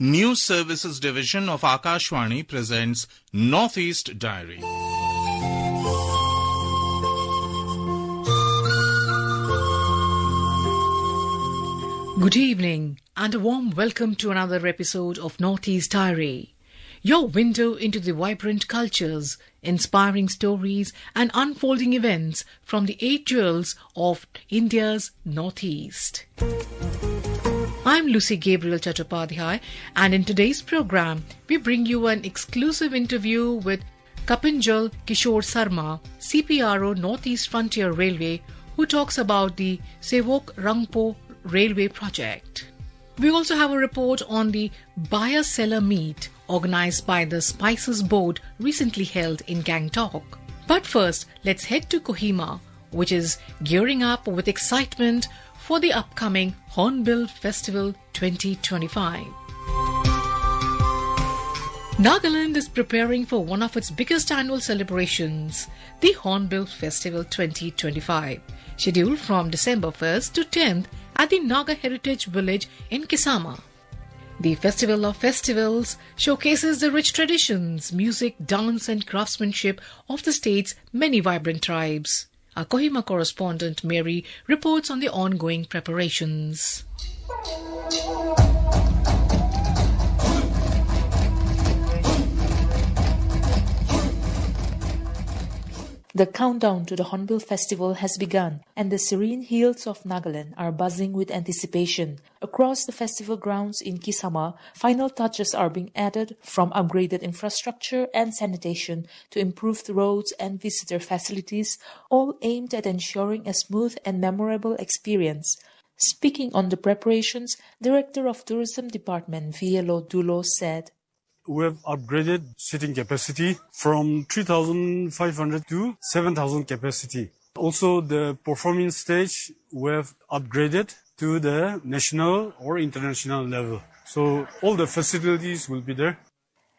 News Services Division of Akashvani presents Northeast Diary. Good evening and a warm welcome to another episode of Northeast Diary, your window into the vibrant cultures, inspiring stories and unfolding events from the 8 jewels of India's Northeast. I'm Lucy Gabriel Chattopadhyay, and in today's program, we bring you an exclusive interview with Kapinjal Kishore Sarma, CPRO Northeast Frontier Railway, who talks about the Sevok Rangpo Railway project. We also have a report on the buyer-seller meet organized by the Spices Board recently held in Gangtok. But first, let's head to Kohima, which is gearing up with excitement for the upcoming Hornbill Festival 2025. Nagaland is preparing for one of its biggest annual celebrations, the Hornbill Festival 2025, scheduled from December 1st to 10th at the Naga Heritage Village in Kisama. The Festival of Festivals showcases the rich traditions, music, dance and craftsmanship of the state's many vibrant tribes. Our Kohima correspondent Mary reports on the ongoing preparations. The countdown to the Hornbill Festival has begun, and the serene hills of Nagaland are buzzing with anticipation. Across the festival grounds in Kisama, final touches are being added, from upgraded infrastructure and sanitation to improved roads and visitor facilities, all aimed at ensuring a smooth and memorable experience. Speaking on the preparations, Director of Tourism Department Vielo Dulo said, "We have upgraded seating capacity from 3,500 to 7,000 capacity. Also, the performance stage we have upgraded to the national or international level. So all the facilities will be there."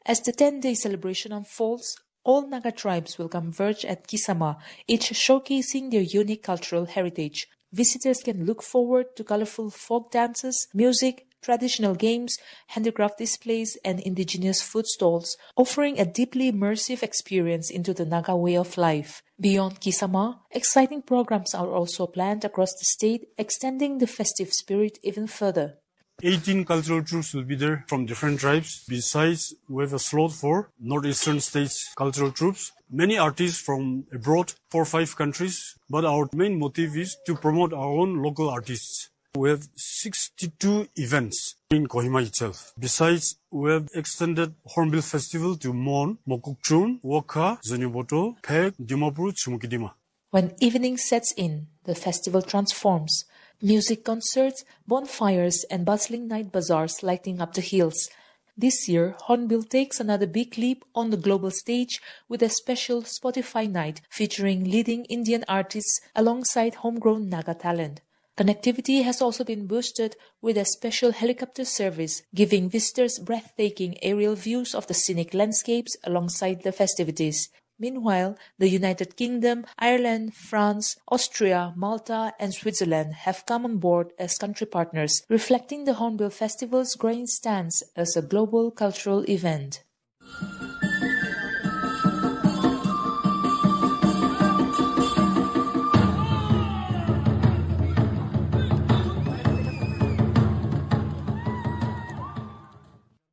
As the 10-day celebration unfolds, all Naga tribes will converge at Kisama, each showcasing their unique cultural heritage. Visitors can look forward to colorful folk dances, music, traditional games, handicraft displays, and indigenous food stalls, offering a deeply immersive experience into the Naga way of life. Beyond Kisama, exciting programs are also planned across the state, extending the festive spirit even further. 18 cultural troops will be there from different tribes. Besides, we have a slot for northeastern states cultural troops. Many artists from abroad, 4 or 5 countries. But our main motive is to promote our own local artists. We have 62 events in Kohima itself. Besides, we have extended Hornbill Festival to Mon, Mokokchung, Wokha, Zonyoboto, Phek, Dimapur, Chumukidima. When evening sets in, the festival transforms. Music concerts, bonfires, and bustling night bazaars lighting up the hills. This year, Hornbill takes another big leap on the global stage with a special Spotify night featuring leading Indian artists alongside homegrown Naga talent. Connectivity has also been boosted with a special helicopter service, giving visitors breathtaking aerial views of the scenic landscapes alongside the festivities. Meanwhile, the United Kingdom, Ireland, France, Austria, Malta, and Switzerland have come on board as country partners, reflecting the Hornbill Festival's growing stance as a global cultural event.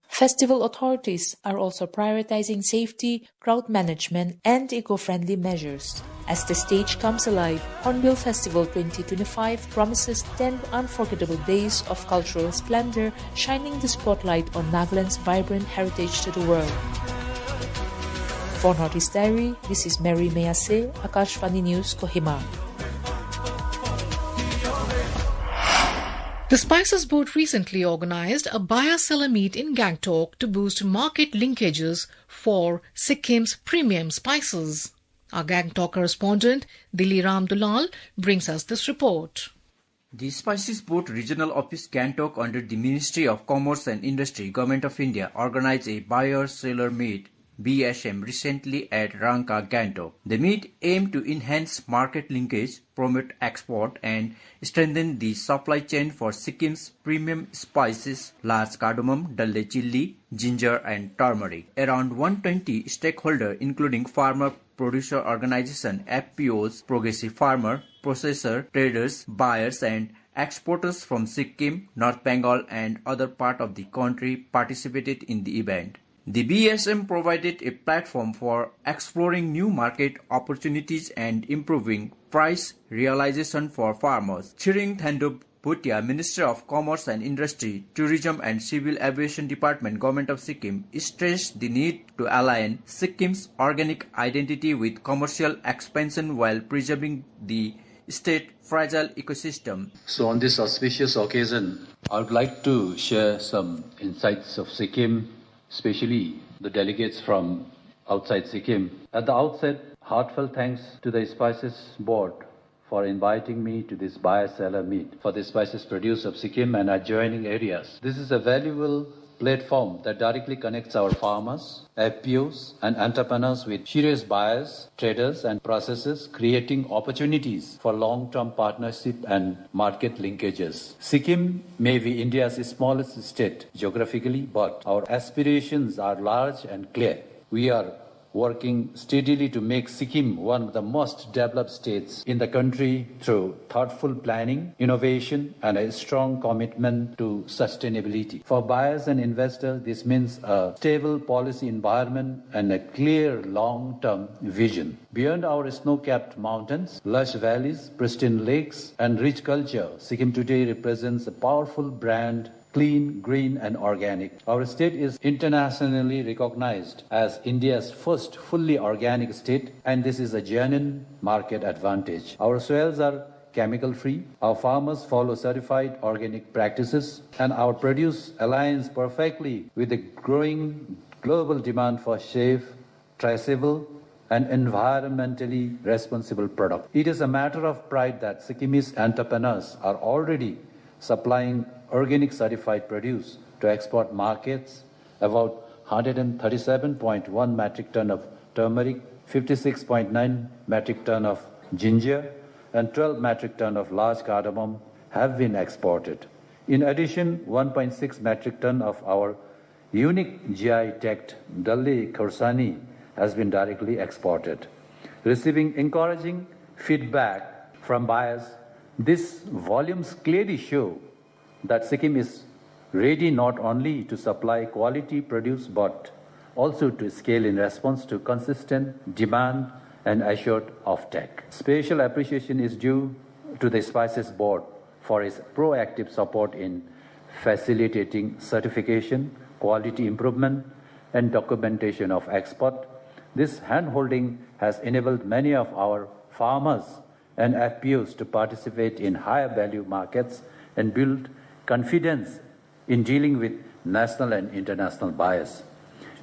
Festival authorities are also prioritizing safety, crowd management, and eco-friendly measures. As the stage comes alive, Hornbill Festival 2025 promises 10 unforgettable days of cultural splendor, shining the spotlight on Nagaland's vibrant heritage to the world. For Northeast Diary, this is Mary Mayase, Akashvani News, Kohima. The Spices Board recently organized a buyer-seller meet in Gangtok to boost market linkages for Sikkim's premium spices. Our Gangtok correspondent Dili Ram Dulal brings us this report. The Spices Board Regional Office Gangtok under the Ministry of Commerce and Industry, Government of India, organized a buyer-seller meet BSM recently at Rangka, Gantok. The meet aimed to enhance market linkage, promote export and strengthen the supply chain for Sikkim's premium spices, large cardamom, dalle chilli, ginger and turmeric. Around 120 stakeholders including farmer producer organization, FPOs, progressive farmer, processor, traders, buyers and exporters from Sikkim, North Bengal and other part of the country participated in the event. The BSM provided a platform for exploring new market opportunities and improving price realization for farmers. Chiring Thandub Bhutia, Minister of Commerce and Industry, Tourism and Civil Aviation Department, Government of Sikkim, stressed the need to align Sikkim's organic identity with commercial expansion while preserving the state's fragile ecosystem. So on this auspicious occasion, I would like to share some insights of Sikkim, especially the delegates from outside Sikkim. At the outset, heartfelt thanks to the Spices Board for inviting me to this buyer-seller meet for the spices produce of Sikkim and adjoining areas. This is a valuable platform that directly connects our farmers, FPOs and entrepreneurs with serious buyers, traders and processors, creating opportunities for long-term partnership and market linkages. Sikkim may be India's smallest state geographically, but our aspirations are large and clear. We are working steadily to make Sikkim one of the most developed states in the country through thoughtful planning, innovation, and a strong commitment to sustainability. For buyers and investors, this means a stable policy environment and a clear long-term vision. Beyond our snow-capped mountains, lush valleys, pristine lakes, and rich culture, Sikkim today represents a powerful brand, clean, green and organic. Our state is internationally recognized as India's first fully organic state, and this is a genuine market advantage. Our soils are chemical-free, our farmers follow certified organic practices, and our produce aligns perfectly with the growing global demand for safe, traceable and environmentally responsible products. It is a matter of pride that Sikkimese entrepreneurs are already supplying organic certified produce to export markets, about 137.1 metric ton of turmeric, 56.9 metric ton of ginger, and 12 metric ton of large cardamom have been exported. In addition, 1.6 metric ton of our unique GI-tagged Dalle Khorsani has been directly exported. Receiving encouraging feedback from buyers, these volumes clearly show that Sikkim is ready not only to supply quality produce but also to scale in response to consistent demand and assured offtake. Special appreciation is due to the Spices Board for its proactive support in facilitating certification, quality improvement, and documentation of export. This hand-holding has enabled many of our farmers and FPOs to participate in higher value markets and build confidence in dealing with national and international buyers.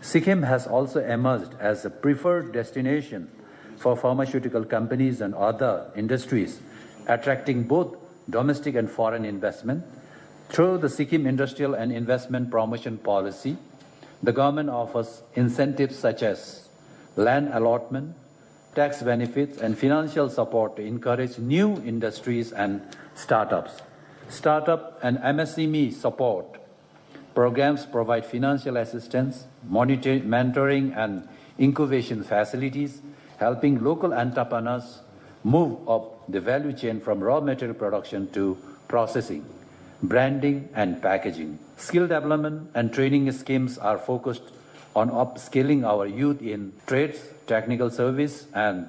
Sikkim has also emerged as a preferred destination for pharmaceutical companies and other industries, attracting both domestic and foreign investment. Through the Sikkim Industrial and Investment Promotion Policy, the government offers incentives such as land allotment, tax benefits, and financial support to encourage new industries and startups. Startup and MSME support programs provide financial assistance, mentoring, and incubation facilities, helping local entrepreneurs move up the value chain from raw material production to processing, branding, and packaging. Skill development and training schemes are focused on upskilling our youth in trades, technical service, and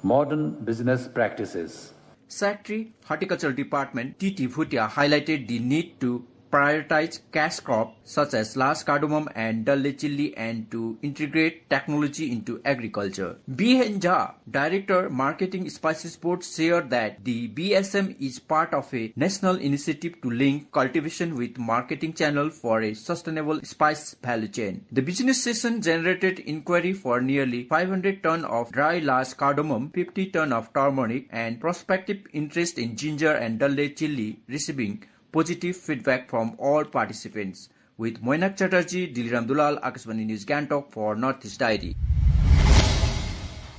modern business practices. Secretary, Horticultural Department, T.T. Bhutia highlighted the need to prioritize cash crops such as large cardamom and dalle chilli and to integrate technology into agriculture. B.N. Jha, Director, Marketing Spices Board, shared that the BSM is part of a national initiative to link cultivation with marketing channel for a sustainable spice value chain. The business session generated inquiry for nearly 500 ton of dry large cardamom, 50 ton of turmeric, and prospective interest in ginger and dalle chilli, receiving positive feedback from all participants. With Moinak Chatterjee, Diliram Dulal, Akashvani News Gangtok for Northeast Diary.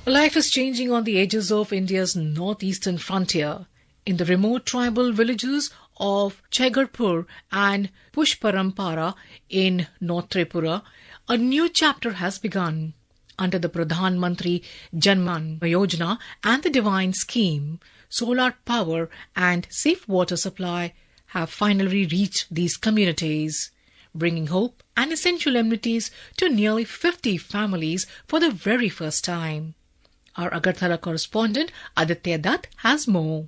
Life is changing on the edges of India's northeastern frontier. In the remote tribal villages of Chaigarpur and Pushparampara in North Tripura, a new chapter has begun. Under the Pradhan Mantri Janman Yojana and the Divine Scheme, solar power and safe water supply have finally reached these communities, bringing hope and essential amenities to nearly 50 families for the very first time. Our Agartala correspondent Aditya Dutt has more.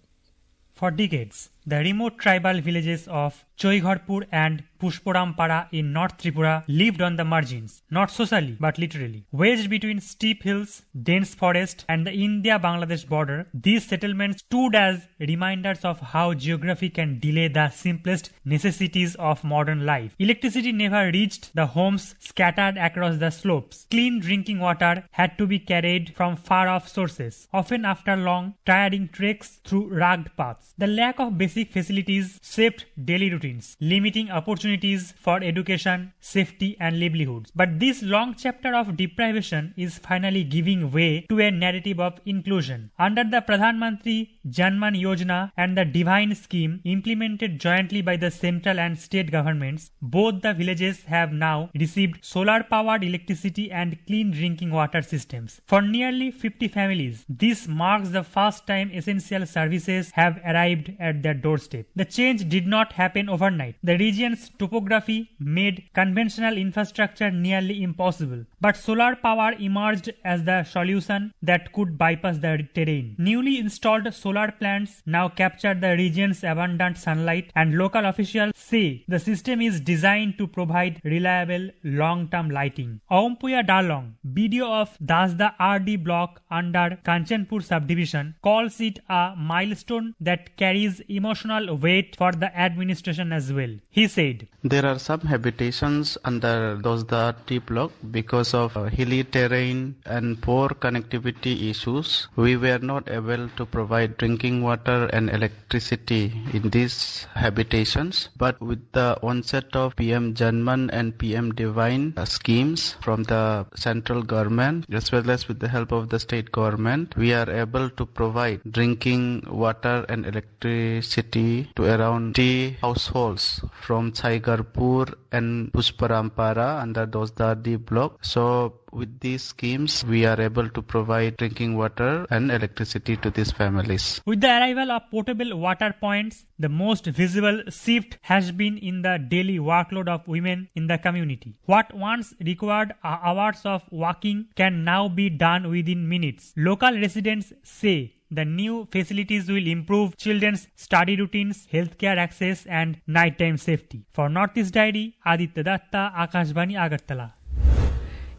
For decades, the remote tribal villages of Choigharpur and Pushparampara in North Tripura lived on the margins, not socially but literally. Wedged between steep hills, dense forest and the India-Bangladesh border, these settlements stood as reminders of how geography can delay the simplest necessities of modern life. Electricity never reached the homes scattered across the slopes. Clean drinking water had to be carried from far-off sources, often after long, tiring treks through rugged paths. The lack of basic facilities shaped daily routines, limiting opportunities for education, safety and livelihoods. But this long chapter of deprivation is finally giving way to a narrative of inclusion. Under the Pradhan Mantri Janman Yojana and the Divine Scheme implemented jointly by the central and state governments, both the villages have now received solar-powered electricity and clean drinking water systems. For nearly 50 families, this marks the first time essential services have arrived at their doorstep. The change did not happen overnight. The region's topography made conventional infrastructure nearly impossible. But solar power emerged as the solution that could bypass the terrain. Newly installed solar plants now capture the region's abundant sunlight, and local officials say the system is designed to provide reliable long-term lighting. Aumpuya Darlong, BDO of Dasda RD block under Kanchanpur subdivision, calls it a milestone that carries emotional weight for the administration as well. He said, "There are some habitations under Dasda T block because of hilly terrain and poor connectivity issues. We were not able to provide drinking water and electricity in these habitations. But with the onset of PM Janman and PM Divine schemes from the central government as well as with the help of the state government, we are able to provide drinking water and electricity to around 30 households from Chaigarpur and Pushparampara under Dasda D block. So with these schemes, we are able to provide drinking water and electricity to these families." With the arrival of portable water points, the most visible shift has been in the daily workload of women in the community. What once required hours of walking can now be done within minutes. Local residents say the new facilities will improve children's study routines, healthcare access and nighttime safety. For Northeast Diary, Aditya Datta, Akashvani, Agartala.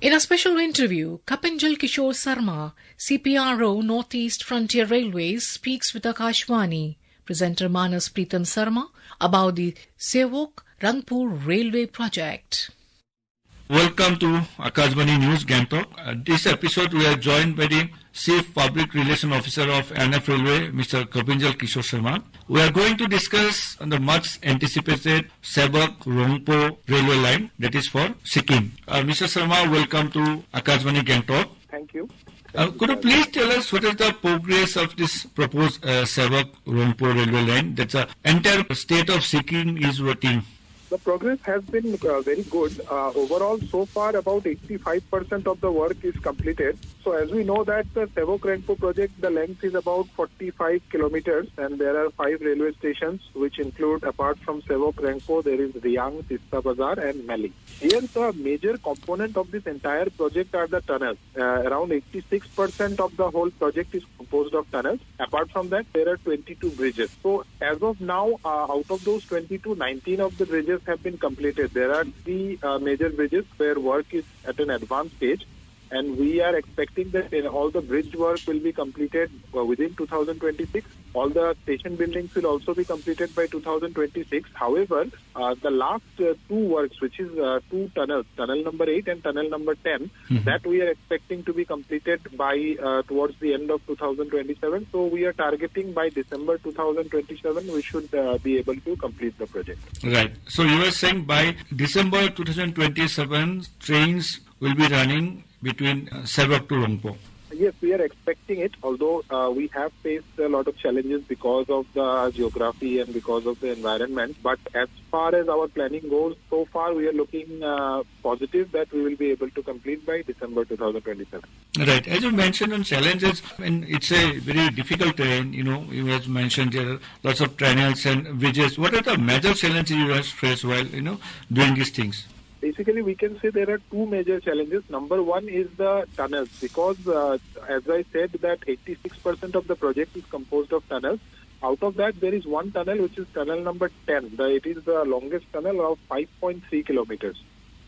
In a special interview, Kapanjal Kishore Sarma, CPRO Northeast Frontier Railways, speaks with Akashvani. Presenter Manas Pritam Sarma about the Sevok Rangpur Railway project. Welcome to Akashvani News Gangtok. This episode we are joined by the Chief Public Relation Officer of NF Railway, Mr. Kapanjal Kishore Sarma. We are going to discuss on the much anticipated Sevok Rangpur railway line, that is for Sikkim. Mr. Sarma, welcome to Akashvani Gangtok. Thank you. Could you please tell us what is the progress of this proposed Sevok Rangpur railway line? That's the entire state of Sikkim is waiting. The progress has been very good. Overall, so far, about 85% of the work is completed. So as we know that the Sevok Rangpur project, the length is about 45 kilometers and there are 5 railway stations which include, apart from Sevok Rangpur, there is Riang, Tista Bazar and Mali. Here the major component of this entire project are the tunnels. Around 86% of the whole project is composed of tunnels. Apart from that, there are 22 bridges. So as of now, out of those 22, 19 of the bridges have been completed. There are 3 major bridges where work is at an advanced stage, and we are expecting that all the bridge work will be completed within 2026, All the station buildings will also be completed by 2026. However, the last two works, which is two tunnels, tunnel number 8 and tunnel number 10, that we are expecting to be completed by towards the end of 2027. So we are targeting by December 2027 we should be able to complete the project. Right. So you were saying by December 2027, trains will be running between Sevok to Rongpo. Yes, we are expecting it, although we have faced a lot of challenges because of the geography and because of the environment. But as far as our planning goes, so far we are looking positive that we will be able to complete by December 2027. Right. As you mentioned on challenges, and it's a very difficult terrain, you have mentioned there are lots of tunnels and bridges. What are the major challenges you have faced while, doing these things? Basically, we can say there are two major challenges. Number one is the tunnels, because as I said that 86% of the project is composed of tunnels. Out of that, there is one tunnel which is tunnel number 10. It is the longest tunnel of 5.3 kilometers.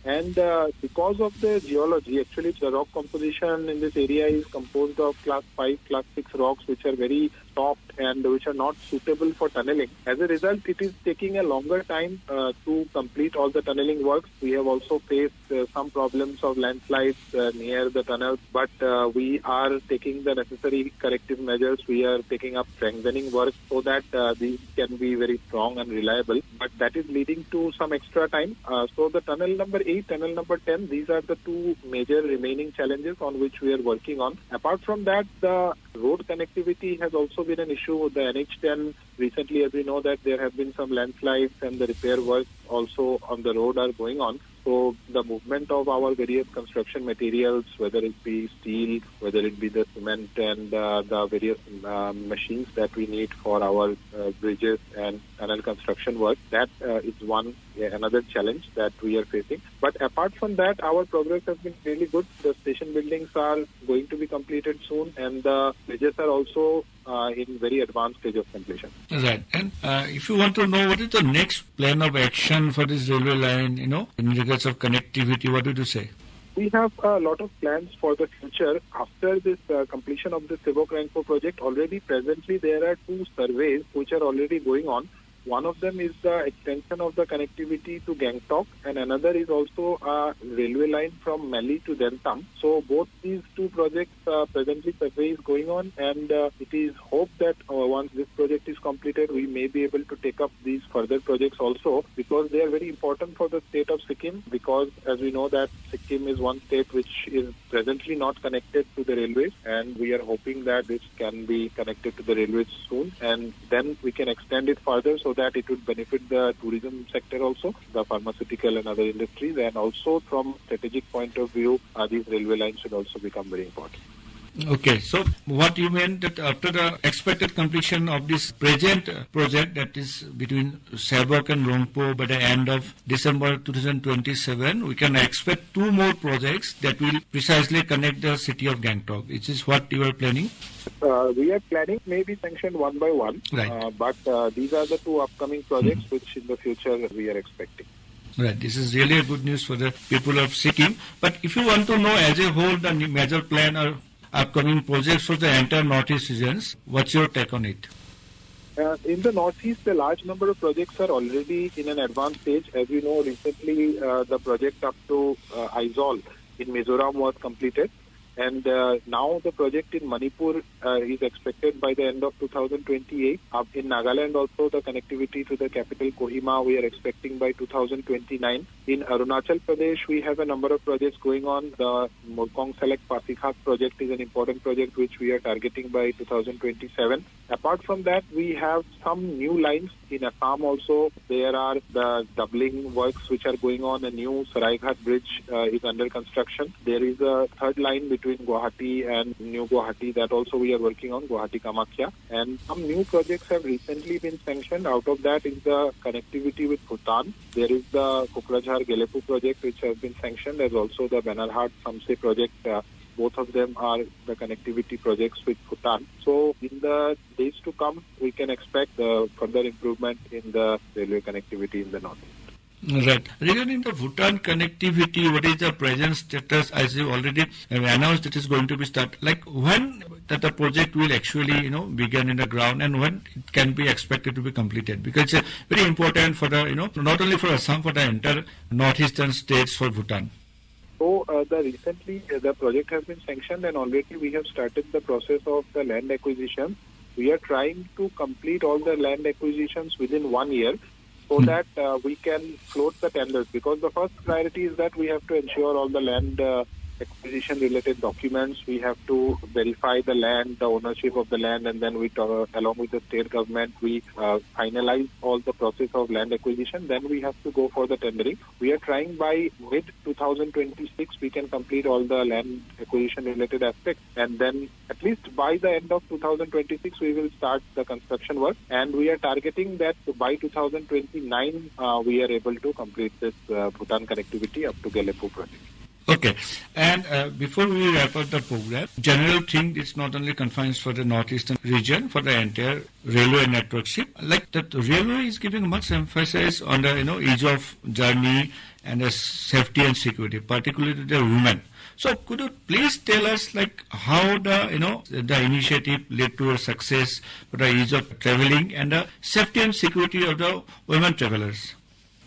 And because of the geology, actually the rock composition in this area is composed of class 5, class 6 rocks which are very soft and which are not suitable for tunneling. As a result, it is taking a longer time to complete all the tunneling works. We have also faced some problems of landslides near the tunnels, but we are taking the necessary corrective measures. We are taking up strengthening work so that these can be very strong and reliable, but that is leading to some extra time. So the tunnel number 8, tunnel number 10, these are the two major remaining challenges on which we are working on. Apart from that, the road connectivity has also been an issue with the NH10. Recently, as we know that there have been some landslides and the repair work also on the road are going on. So the movement of our various construction materials, whether it be steel, whether it be the cement and the various machines that we need for our bridges and tunnel construction work, that is another challenge that we are facing. But apart from that, our progress has been really good. The station buildings are going to be completed soon, and the bridges are also in very advanced stage of completion. Right. And if you want to know what is the next plan of action for this railway line, in regards of connectivity, what would you say? We have a lot of plans for the future. After this completion of the Sevok-Rangpo project, already presently there are two surveys which are already going on. One of them is the extension of the connectivity to Gangtok, and another is also a railway line from Mali to Dentam. So both these two projects presently survey is going on, and it is hoped that once this project is completed, we may be able to take up these further projects also, because they are very important for the state of Sikkim, because as we know that Sikkim is one state which is presently not connected to the railways, and we are hoping that this can be connected to the railways soon, and then we can extend it further so that it would benefit the tourism sector also, the pharmaceutical and other industries, and also from strategic point of view, these railway lines should also become very important. Okay, so what you meant that after the expected completion of this present project, that is between Sevok and Rongpo by the end of December 2027, we can expect two more projects that will precisely connect the city of Gangtok. Is this what you are planning? We are planning maybe sanctioned one by one, right. But these are the two upcoming projects which in the future we are expecting. Right, this is really a good news for the people of Sikkim. But if you want to know as a whole the major plan or upcoming projects for the entire Northeast regions, what's your take on it? In the Northeast, a large number of projects are already in an advanced stage. As you know, recently the project up to Aizawl in Mizoram was completed. And now the project in Manipur is expected by the end of 2028. In Nagaland also, the connectivity to the capital Kohima we are expecting by 2029. In Arunachal Pradesh, we have a number of projects going on. The Murkong Select Pasikhat project is an important project which we are targeting by 2027. Apart from that, we have some new lines in Assam also. There are the doubling works which are going on. A new Saraighat bridge is under construction. There is a third line between Guwahati and New Guwahati that also we are working on, Guwahati Kamakya. And some new projects have recently been sanctioned. Out of that is the connectivity with Bhutan. There is the Kokrajhar Gelepu project which has been sanctioned, as also the Banarhat Samse project. Both of them are the connectivity projects with Bhutan. So in the days to come, we can expect further improvement in the railway connectivity in the north. Right. Regarding the Bhutan connectivity, what is the present status? As you already announced, it is going to be start. Like when that the project will actually, begin in the ground, and when it can be expected to be completed? Because it's very important for the, not only for Assam, for the entire northeastern states for Bhutan. So recently the project has been sanctioned, and already we have started the process of the land acquisition. We are trying to complete all the land acquisitions within 1 year, so that we can float the tenders, because the first priority is that we have to ensure all the land acquisition related documents. We have to verify the land, the ownership of the land, and then we along with the state government, we finalize all the process of land acquisition. Then we have to go for the tendering. We are trying by mid-2026 we can complete all the land acquisition related aspects, and then at least by the end of 2026 we will start the construction work, and we are targeting that by 2029 we are able to complete this Bhutan connectivity up to Galepu project. Okay. And before we wrap up the program, general thing is not only confined for the northeastern region, for the entire railway network. Like that railway is giving much emphasis on the, ease of journey and the safety and security, particularly to the women. So could you please tell us like how the, the initiative led to a success for the ease of traveling and the safety and security of the women travelers?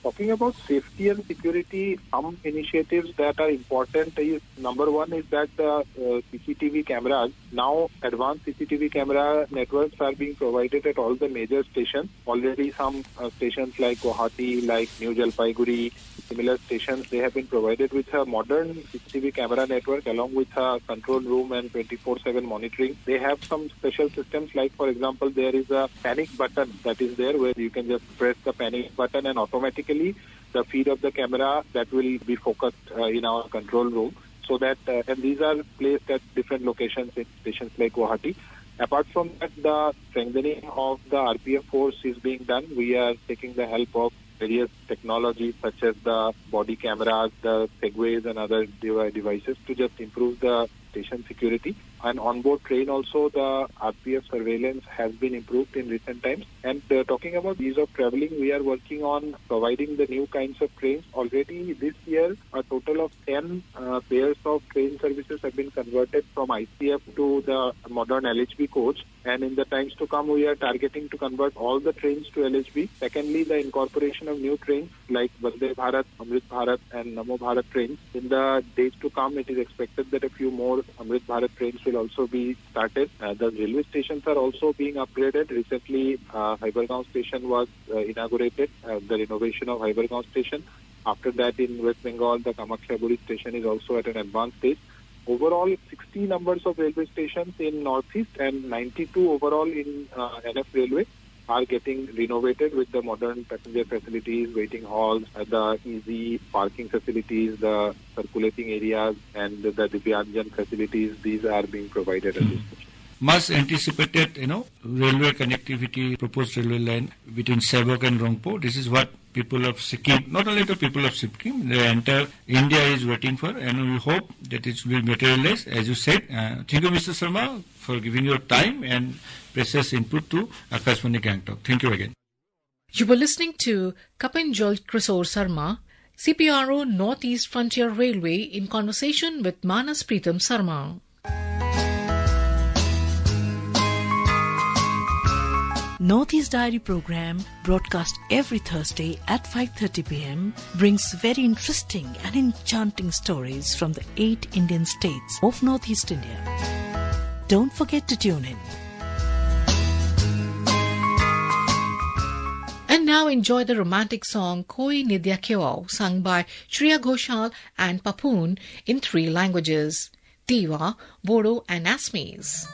Talking about safety and security, some initiatives that are important is, number one is that the CCTV cameras, now advanced CCTV camera networks are being provided at all the major stations. Already some stations like Guwahati, like New Jalpaiguri, similar stations, they have been provided with a modern CCTV camera network along with a control room and 24/7 monitoring. They have some special systems, like for example there is a panic button that is there where you can just press the panic button and automatically the feed of the camera that will be focused in our control room, so that and these are placed at different locations in stations like Guwahati. Apart from that, the strengthening of the RPF force is being done. We are taking the help of various technologies such as the body cameras, the segways and other devices to just improve the station security. And on-board train also, the RPF surveillance has been improved in recent times. And talking about ease of traveling, we are working on providing the new kinds of trains. Already this year, a total of 10 pairs of train services have been converted from ICF to the modern LHB coach. And in the times to come, we are targeting to convert all the trains to LHB. Secondly, the incorporation of new trains like Vande Bharat, Amrit Bharat and Namo Bharat trains. In the days to come, it is expected that a few more Amrit Bharat trains will also be started. The railway stations are also being upgraded. Recently, Hybergaon station was inaugurated, the renovation of Hybergaon station. After that, in West Bengal, the Kamakhya-Buri station is also at an advanced stage. Overall, 60 numbers of railway stations in Northeast and 92 overall in NF Railway are getting renovated with the modern passenger facilities, waiting halls, the easy parking facilities, the circulating areas, and the Divyanjan facilities. These are being provided at this station. Much anticipated, railway connectivity, proposed railway line between Sebok and Rangpo. This is what people of Sikkim, not only the people of Sikkim, the entire India is waiting for, and we hope that it will materialize, as you said. Thank you, Mr. Sharma, for giving your time and precious input to Akashvani Gangtok. Thank you again. You were listening to Kapanjal Krishore Sarma, CPRO Northeast Frontier Railway, in conversation with Manas Pritam Sarma. Northeast Diary program, broadcast every Thursday at 5:30 p.m, brings very interesting and enchanting stories from the 8 Indian states of Northeast India. Don't forget to tune in. And now enjoy the romantic song Koi Nidya Kyao, sung by Shreya Ghoshal and Papoon in 3 languages: Tiwa, Bodo and Assamese.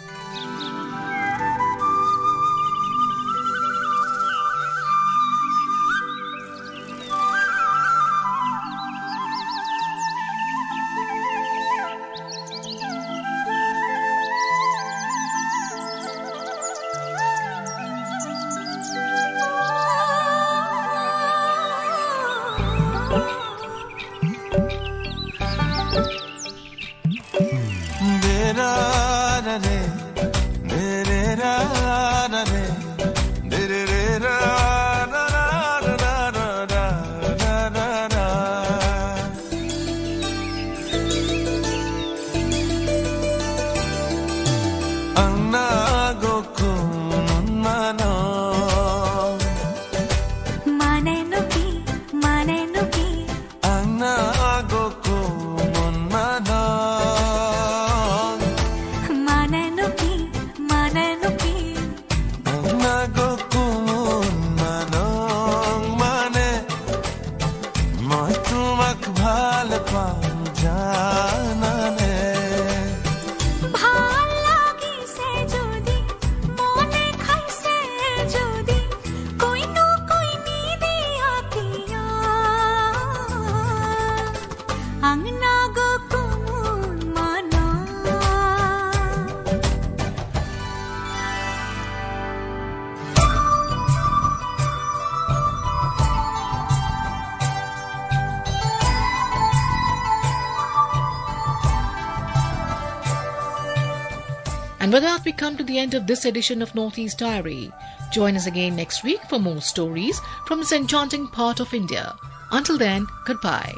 Da And with that, we come to the end of this edition of Northeast Diary. Join us again next week for more stories from this enchanting part of India. Until then, goodbye.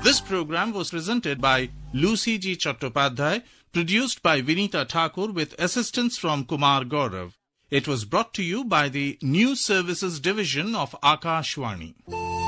This program was presented by Lucy G. Chattopadhyay, produced by Vinita Thakur with assistance from Kumar Gaurav. It was brought to you by the News Services Division of Akashvani.